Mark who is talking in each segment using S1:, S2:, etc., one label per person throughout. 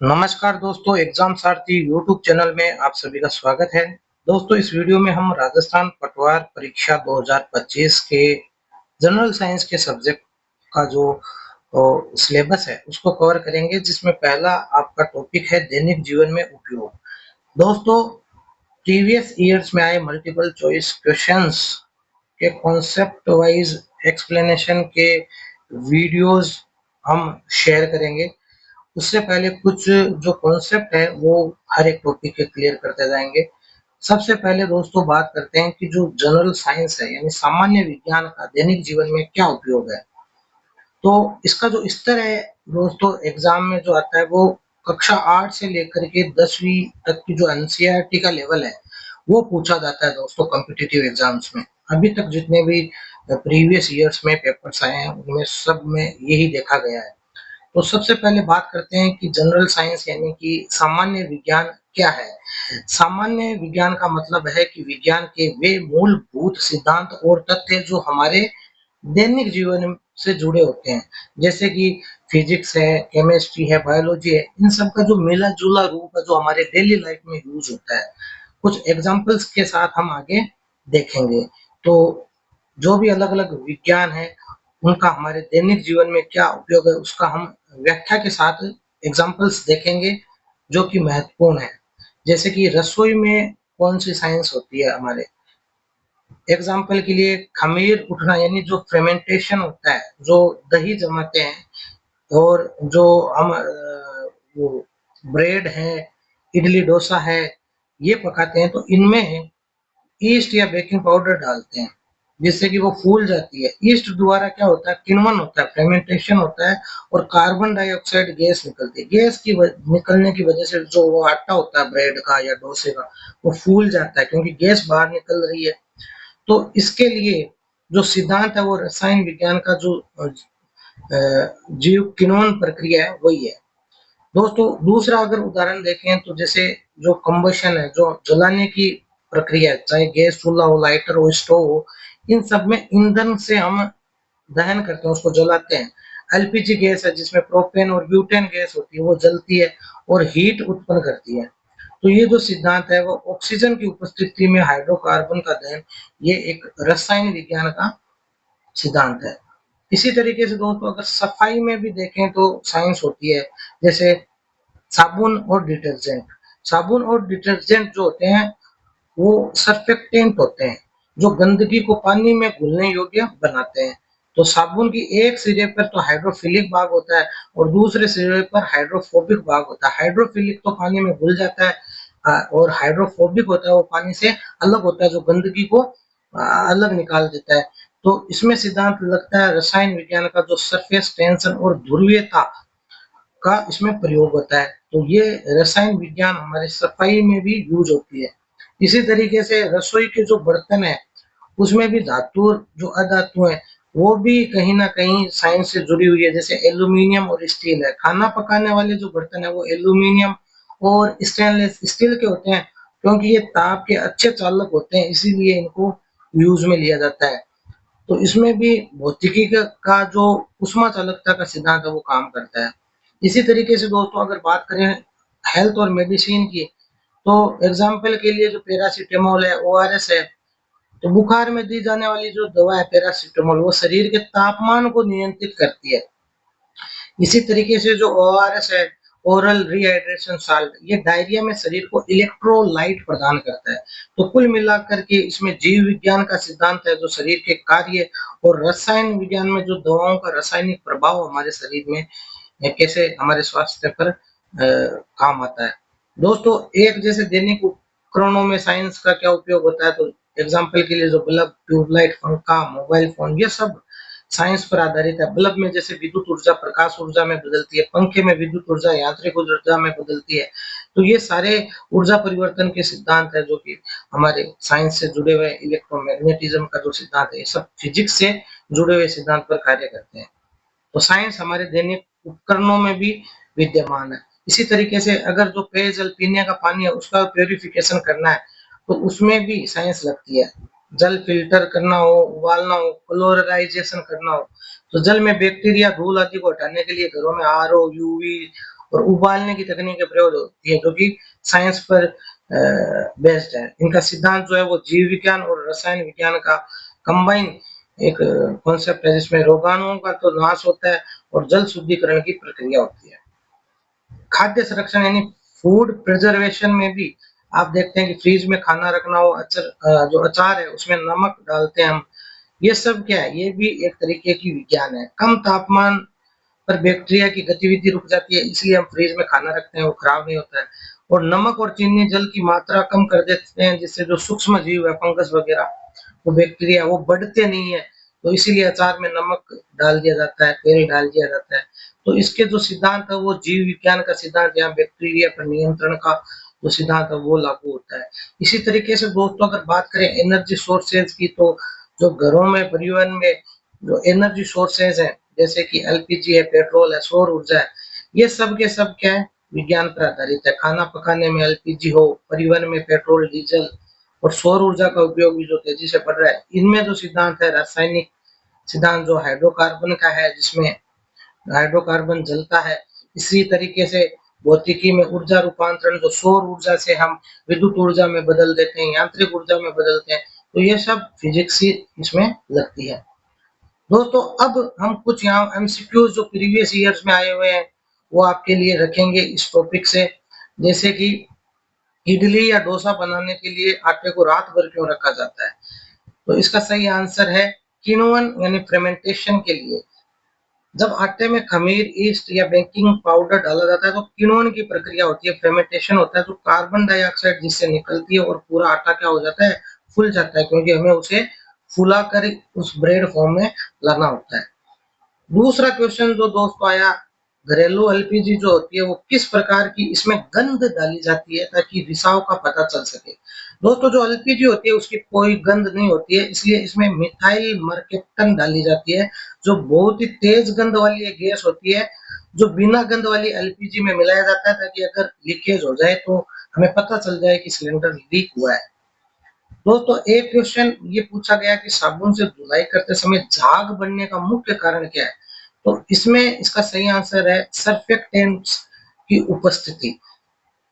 S1: नमस्कार दोस्तों, एग्जाम सारथी YouTube channel में आप सभी का स्वागत है। दोस्तों, इस वीडियो में हम राजस्थान पटवार परीक्षा 2025 के जनरल साइंस के सब्जेक्ट का जो सिलेबस है उसको कवर करेंगे, जिसमें पहला आपका टॉपिक है दैनिक जीवन में उपयोग। दोस्तों, प्रीवियस ईयर्स में आए मल्टीपल चॉइस क्वेश्चंस के कॉन्सेप्ट वाइज एक्सप्लेनेशन के वीडियोस हम शेयर करेंगे। उससे पहले कुछ जो कॉन्सेप्ट है वो हर एक टॉपिक के क्लियर करते जाएंगे। सबसे पहले दोस्तों बात करते हैं कि जो जनरल साइंस है यानी सामान्य विज्ञान का दैनिक जीवन में क्या उपयोग है। तो इसका जो स्तर है दोस्तों एग्जाम में जो आता है वो कक्षा 8 से लेकर के 10वीं तक की जो एनसीईआरटी का लेवल है वो पूछा जाता है दोस्तों कॉम्पिटिटिव एग्जाम्स में। अभी तक जितने भी प्रीवियस ईयर्स में पेपर्स आए हैं उनमें सब में यही देखा गया है। तो सबसे पहले बात करते हैं कि जनरल साइंस यानी कि सामान्य विज्ञान क्या है। सामान्य विज्ञान का मतलब है कि विज्ञान के वे मूलभूत सिद्धांत और तथ्य जो हमारे दैनिक जीवन से जुड़े होते हैं, जैसे कि फिजिक्स है, केमिस्ट्री है, बायोलॉजी है, इन सब का जो मिला जुला रूप है जो हमारे डेली लाइफ में यूज होता है। कुछ एग्जाम्पल्स के साथ हम आगे देखेंगे। तो जो भी अलग अलग विज्ञान है उनका हमारे दैनिक जीवन में क्या उपयोग है उसका हम व्याख्या के साथ एग्जाम्पल्स देखेंगे जो कि महत्वपूर्ण है। जैसे कि रसोई में कौन सी साइंस होती है हमारे एग्जाम्पल के लिए, खमीर उठना यानी जो फेर्मेंटेशन होता है, जो दही जमाते हैं और जो हम वो ब्रेड है, इडली डोसा है, ये पकाते हैं तो इनमें ईस्ट या बेकिंग पाउडर डालते हैं जिससे कि वो फूल जाती है। ईस्ट द्वारा क्या होता है, किण्वन होता है, फेर्मेंटेशन होता है और कार्बन डाइऑक्साइड गैस निकलती है। गैस की निकलने की वजह से जो वो आटा होता है ब्रेड का या डोसे का वो फूल जाता है क्योंकि गैस बाहर निकल रही है। तो इसके लिए जो सिद्धांत है वो रसायन विज्ञान का जो जीव किण्वन प्रक्रिया है वही है। दोस्तों, दूसरा अगर उदाहरण देखें तो जैसे जो कंबशन है, जो जलाने की प्रक्रिया है, चाहे गैस चूल्हा हो, लाइटर हो, स्टोव हो, इन सब में ईंधन से हम दहन करते हैं, उसको जलाते हैं। एलपीजी गैस है जिसमें प्रोपेन और ब्यूटेन गैस होती है, वो जलती है और हीट उत्पन्न करती है। तो ये जो सिद्धांत है वो ऑक्सीजन की उपस्थिति में हाइड्रोकार्बन का दहन, ये एक रसायन विज्ञान का सिद्धांत है। इसी तरीके से दोस्तों अगर सफाई में भी देखें तो साइंस होती है, जैसे साबुन और डिटर्जेंट। साबुन और डिटर्जेंट जो होते हैं वो सर्फेक्टेंट होते हैं जो गंदगी को पानी में घुलने योग्य बनाते हैं। तो साबुन की एक सिरे पर तो हाइड्रोफिलिक भाग होता है और दूसरे सिरे पर हाइड्रोफोबिक भाग होता है। हाइड्रोफिलिक तो पानी में घुल जाता है और हाइड्रोफोबिक होता है वो पानी से अलग होता है, जो गंदगी को अलग निकाल देता है। तो इसमें सिद्धांत लगता है रसायन विज्ञान का जो सरफेस टेंशन और ध्रुवीयता का इसमें प्रयोग होता है। तो ये रसायन विज्ञान हमारे सफाई में भी यूज होती है। इसी तरीके से रसोई के जो बर्तन है उसमें भी धातु जो अधातु है वो भी कहीं ना कहीं साइंस से जुड़ी हुई है, जैसे एल्यूमिनियम और स्टील है। खाना पकाने वाले जो बर्तन है वो एल्यूमिनियम और स्टेनलेस स्टील के होते हैं क्योंकि ये ताप के अच्छे चालक होते हैं, इसीलिए इनको यूज में लिया जाता है। तो इसमें भी भौतिकी का जो उष्मा चालकता का सिद्धांत है वो काम करता है। इसी तरीके से दोस्तों अगर बात करें हेल्थ और मेडिसिन की, तो एग्जाम्पल के लिए जो पैरासीटामोल है, ओआरएस है, तो बुखार में दी जाने वाली जो दवा है पैरासीटामोल वो शरीर के तापमान को नियंत्रित करती है। इसी तरीके से जो ओआरएस है, ओरल रिहाइड्रेशन साल्ट, ये डायरिया में शरीर को इलेक्ट्रोलाइट प्रदान करता है। तो कुल मिलाकर के इसमें जीव विज्ञान का सिद्धांत है जो शरीर के कार्य, और रसायन विज्ञान में जो दवाओं का रासायनिक प्रभाव हमारे शरीर में कैसे हमारे स्वास्थ्य पर काम आता है। दोस्तों, एक जैसे दैनिक उपकरणों में साइंस का क्या उपयोग होता है, तो एग्जाम्पल के लिए जो बल्ब, ट्यूबलाइट, पंखा, मोबाइल फोन, ये सब साइंस पर आधारित है। बल्ब में जैसे विद्युत ऊर्जा प्रकाश ऊर्जा में बदलती है, पंखे में विद्युत ऊर्जा यांत्रिक ऊर्जा में बदलती है। तो ये सारे ऊर्जा परिवर्तन के सिद्धांत है जो कि हमारे साइंस से जुड़े हुए, इलेक्ट्रोमैग्नेटिज्म का जो सिद्धांत है, ये सब फिजिक्स से जुड़े हुए सिद्धांत पर कार्य करते हैं। तो साइंस हमारे दैनिक उपकरणों में भी विद्यमान है। इसी तरीके से अगर जो पेयजल, पीने का पानी है, उसका प्योरिफिकेशन करना है तो उसमें भी साइंस लगती है। जल फिल्टर करना हो, उबालना हो, क्लोराइजेशन करना हो, तो जल में बैक्टीरिया, धूल आदि को हटाने के लिए घरों में आरओ, यूवी और उबालने की तकनीकें प्रयोग होती है जो कि साइंस पर बेस्ड है। इनका सिद्धांत जो है वो जीव विज्ञान और रसायन विज्ञान का कंबाइन एक कॉन्सेप्ट है, जिसमें रोगाणुओं का तो नाश होता है और जल शुद्धिकरण की प्रक्रिया होती है। खाद्य संरक्षण यानी फूड प्रिजर्वेशन में भी आप देखते हैं कि फ्रीज में खाना रखना हो, जो अचार है उसमें नमक डालते हैं हम, ये सब क्या है, ये भी एक तरीके की विज्ञान है। कम तापमान पर बैक्टीरिया की गतिविधि रुक जाती है, इसलिए हम फ्रिज में खाना रखते हैं, वो खराब नहीं होता है। और नमक और चीनी जल की मात्रा कम कर देते हैं, जिससे जो सूक्ष्म जीव है, फंगस वगैरह, वो बैक्टीरिया वो बढ़ते नहीं है, तो इसीलिए अचार में नमक डाल दिया जाता है, तेल डाल दिया जाता है। तो इसके जो सिद्धांत है वो जीव विज्ञान का सिद्धांत, यहाँ बैक्टीरिया पर नियंत्रण का जो सिद्धांत है वो लागू होता है। इसी तरीके से दोस्तों अगर बात करें एनर्जी सोर्सेज की, तो जो घरों में, परिवहन में जो एनर्जी सोर्सेज है, जैसे कि एलपीजी है, पेट्रोल है, सौर ऊर्जा है, ये सब के सब क्या है, विज्ञान पर आधारित है। खाना पकाने में एलपीजी हो, परिवहन में पेट्रोल, डीजल और सौर ऊर्जा का उपयोग भी जो तेजी से बढ़ रहा है, इनमें जो सिद्धांत है, रासायनिक सिद्धांत जो हाइड्रोकार्बन का है, जिसमें हाइड्रोकार्बन जलता है। इसी तरीके से भौतिकी में ऊर्जा रूपांतरण, जो सौर ऊर्जा से हम विद्युत ऊर्जा में बदल देते हैं, यांत्रिक ऊर्जा में बदलते हैं, तो ये सब फिजिक्स ही इसमें लगती है। दोस्तों अब हम कुछ यहाँ एमसीक्यूज जो प्रीवियस ईयर्स में आए हुए हैं वो आपके लिए रखेंगे इस टॉपिक से। जैसे कि इडली या डोसा बनाने के लिए आटे को रात भर क्यों रखा जाता है, तो इसका सही आंसर है किण्वन यानी fermentation के लिए। जब आटे में खमीर, ईस्ट या बेकिंग पाउडर डाला जाता है तो किण्वन की प्रक्रिया होती है, फेर्मेंटेशन होता है, तो कार्बन डाइऑक्साइड जिससे निकलती है और पूरा आटा क्या हो जाता है, फूल जाता है, क्योंकि हमें उसे फुलाकर उस ब्रेड फॉर्म में लाना होता है। दूसरा क्वेश्चन जो दोस्तों आया, घरेलू एलपीजी जो होती है वो किस प्रकार की इसमें गंध डाली जाती है ताकि रिसाव का पता चल सके। दोस्तों जो एलपीजी होती है उसकी कोई गंध नहीं होती है, इसलिए इसमें मिथाइल मर्केप्टन डाली जाती है, जो बहुत ही तेज गंध वाली एक गैस होती है, जो बिना गंध वाली एलपीजी में मिलाया जाता है, ताकि अगर लीकेज हो जाए तो हमें पता चल जाए कि सिलेंडर लीक हुआ है। दोस्तों एक क्वेश्चन ये पूछा गया कि साबुन से धुलाई करते समय झाग बनने का मुख्य कारण क्या है, तो इसमें इसका सही आंसर है सर्फेक्टेंट्स की उपस्थिति।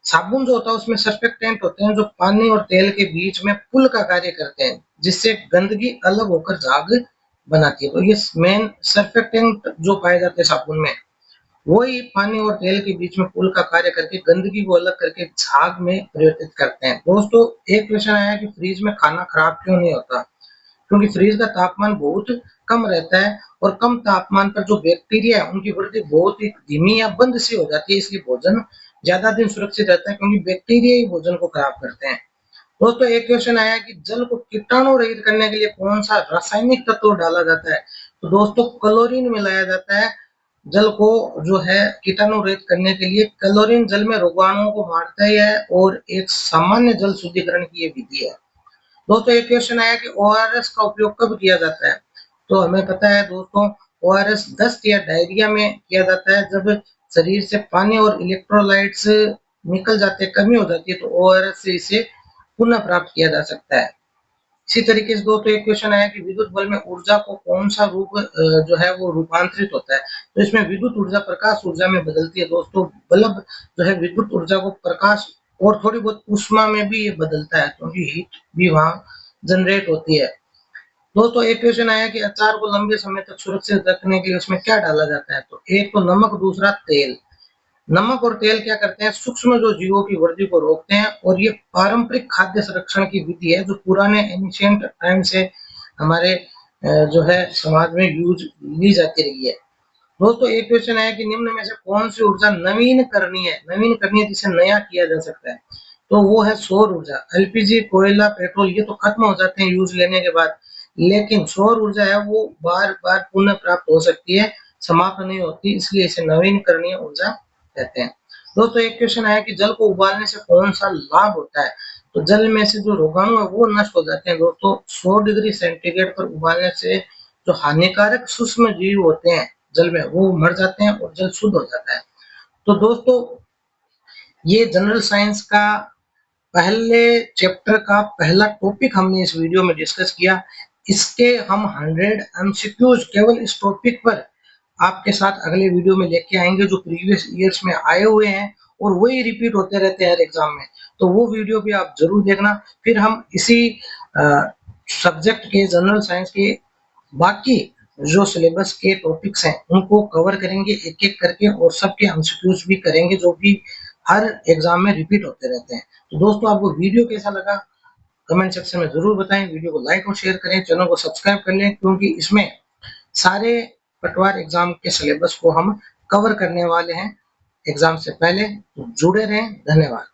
S1: साबुन जो होता है उसमें सर्फेक्टेंट होते हैं जो पानी और तेल के बीच में पुल का कार्य करते हैं, जिससे गंदगी अलग होकर झाग बनाती है। तो ये मेन सर्फेक्टेंट जो पाए जाते हैं साबुन में, वही पानी और तेल के बीच में पुल का कार्य करके गंदगी को अलग करके झाग में परिवर्तित करते हैं। दोस्तों एक क्वेश्चन आया कि फ्रीज में खाना खराब क्यों नहीं होता, क्योंकि फ्रीज का तापमान बहुत कम रहता है और कम तापमान पर जो बैक्टीरिया है उनकी वृद्धि बहुत ही धीमी या बंद सी हो जाती है, इसलिए भोजन ज्यादा दिन सुरक्षित रहता है, क्योंकि बैक्टीरिया ही भोजन को खराब करते हैं। दोस्तों एक क्वेश्चन आया कि जल को कीटाणु रहित करने के लिए कौन सा रासायनिक तत्व डाला जाता है, तो दोस्तों क्लोरीन मिलाया जाता है जल को जो है कीटाणु रहित करने के लिए। क्लोरीन जल में रोगाणुओं को मारता ही है और एक सामान्य जल शुद्धिकरण की ये विधि है। दोस्तों एक क्वेश्चन आया कि ओआरएस का उपयोग कब किया जाता है, तो हमें पता है दोस्तों ओआरएस दस्त या डायरिया में किया जाता है, जब शरीर से पानी और इलेक्ट्रोलाइट्स निकल जाते, कमी हो जाती है, तो ओआरएस से इसे पुनः प्राप्त किया जा सकता है। इसी तरीके से दोस्तों एक क्वेश्चन आया कि विद्युत बल में ऊर्जा को कौन सा रूप जो है वो रूपांतरित होता है, तो इसमें विद्युत ऊर्जा प्रकाश ऊर्जा में बदलती है। दोस्तों बल्ब जो है विद्युत ऊर्जा को प्रकाश और थोड़ी बहुत ऊष्मा में भी ये बदलता है, क्योंकि हीट भी वहां जनरेट होती है। दोस्तों एक क्वेश्चन आया कि अचार को लंबे समय तक सुरक्षित रखने के लिए उसमें क्या डाला जाता है, तो एक तो नमक, दूसरा तेल। नमक और तेल क्या करते हैं, सूक्ष्म जो जीवों की वृद्धि को रोकते हैं, और ये पारंपरिक खाद्य संरक्षण की विधि है जो पुराने एंशिएंट टाइम से हमारे जो है समाज में यूज ली जाती रही है। दोस्तों एक क्वेश्चन है कि निम्न में से कौन सी ऊर्जा नवीन करनी है जिसे नया किया जा सकता है, तो वो है सौर ऊर्जा। एलपीजी, कोयला, पेट्रोल ये तो खत्म हो जाते हैं यूज लेने के बाद, लेकिन सौर ऊर्जा है वो बार बार पुनः प्राप्त हो सकती है, समाप्त नहीं होती, इसलिए इसे नवीनकरणीय ऊर्जा कहते हैं। दोस्तों एक क्वेश्चन है कि जल को उबालने से कौन सा लाभ होता है, तो जल में से जो रोगाणु है वो नष्ट हो जाते हैं। दोस्तों 100 डिग्री सेंटीग्रेड पर उबालने से जो हानिकारक सूक्ष्म जीव होते हैं जल में वो मर जाते हैं और जल शुद्ध हो जाता है। तो दोस्तों ये जनरल साइंस का पहले चैप्टर का पहला टॉपिक हमने इस वीडियो में डिस्कस किया। इसके हम 100 एमसीक्यूज केवल इस टॉपिक पर आपके साथ अगले वीडियो में लेके आएंगे जो प्रीवियस ईयर्स में आए हुए हैं और वही रिपीट होते रहते हैं हर एग्जाम में। तो वो वीडियो भी आप जरूर देखना। फिर हम इसी सब्जेक्ट के जनरल साइंस के बाकी जो सिलेबस के टॉपिक्स हैं उनको कवर करेंगे एक एक करके, और सबके एमसीक्यूज भी करेंगे जो भी हर एग्जाम में रिपीट होते रहते हैं। तो दोस्तों, आपको वीडियो कैसा लगा कमेंट सेक्शन में जरूर बताएं। वीडियो को लाइक और शेयर करें, चैनल को सब्सक्राइब कर लें, क्योंकि इसमें सारे पटवार एग्जाम के सिलेबस को हम कवर करने वाले हैं एग्जाम से पहले। तो जुड़े रहें। धन्यवाद।